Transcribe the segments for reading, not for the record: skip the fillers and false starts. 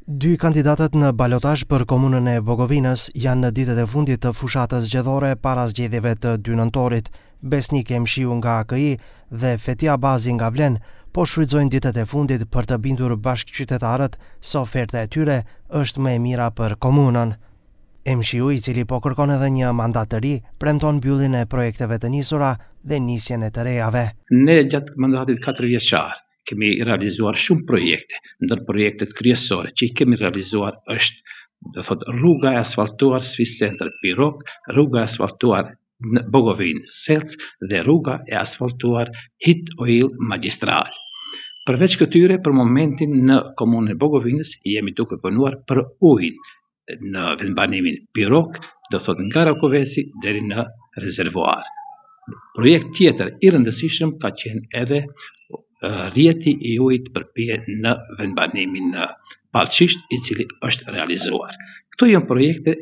Dy kandidatët në balotazh për komunën e Bogovinës janë në ditët e fundit të fushatës zgjedhore para zgjedhjeve të 2 nëntorit. Besnik Emshiu nga AKI dhe Fetia Bazi nga Vlen po shfrytëzojnë ditët e fundit për të bindur bashkëqytetarët se oferta e tyre është më e mira për komunën. Emshiu, i cili po kërkon edhe një mandat të ri, premton mbylljen e projekteve të nisura dhe nisjen e të rejave. Ne gjatë mandatit 4 vjeçar kemi realizuar shumë projekte, ndër projektet kryesore që i kemi realizuar është rruga e asfaltuar Swiss Center Pirok, rruga e asfaltuar në Bogovinë Selc dhe rruga e asfaltuar Hit Oil Magistral. Përveç këtyre, për momentin në komunën e Bogovinës jemi duke punuar për ujin në vendbanimin Pirok, nga Rakoveci deri në rezervuar. Projekt tjetër i rëndësishëm ka qenë edhe rrjeti i ujit përpije në vendbanimin në Pallçisht, i cili është realizuar. Këto janë projekte,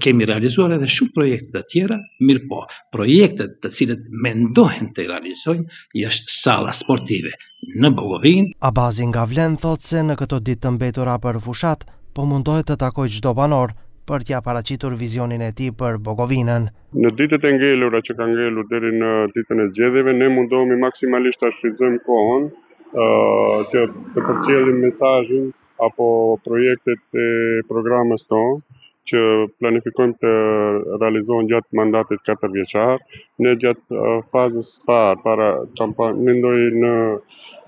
kemi realizuar edhe shumë projekte të tjera, mirë po, projektet të cilët mendohen të realizojnë është salla sportive në Bogovinë. Abazi nga Vlen thotë se në këto ditë të mbetura për fushat, po mundohet të takojë çdo banor për t'ia paraqitur vizionin e tij për Bogovinën. Në ditët e ngelura që kanë ngelur deri në ditën e zgjedhjeve, ne mundohemi maksimalisht ta shfrytëzojmë kohën që të përcjellim mesazhin apo projektet e programës tonë që planifikojmë të realizohen gjatë mandatit 4 vjeçar. Ne gjatë fazës parë, para kampanjës, mendoj në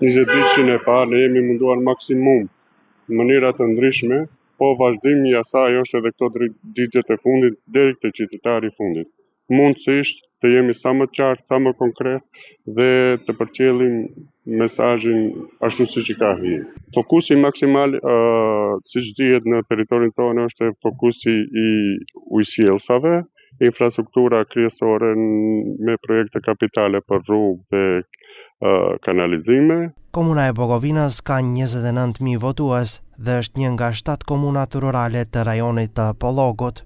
20 ditëshin e parë, ne jemi munduar maksimum në mënyra të ndryshme, po vazhdimi i asaj është edhe këto ditët e fundit deri te qytetari i fundit. Mundësisht të jemi sa më qartë, sa më konkret dhe të përcjellim mesazhin ashtu siç i ka hyrë. Fokusi maksimal, siç dihet në territorin tonë, është fokusi i ujësjellsave, infrastruktura kryesore me projekte kapitale për rrugë dhe kanalizime. Komuna e Bogovinës ka 29.000 votues dhe është një nga 7 komunat rurale të rajonit të Pollogut.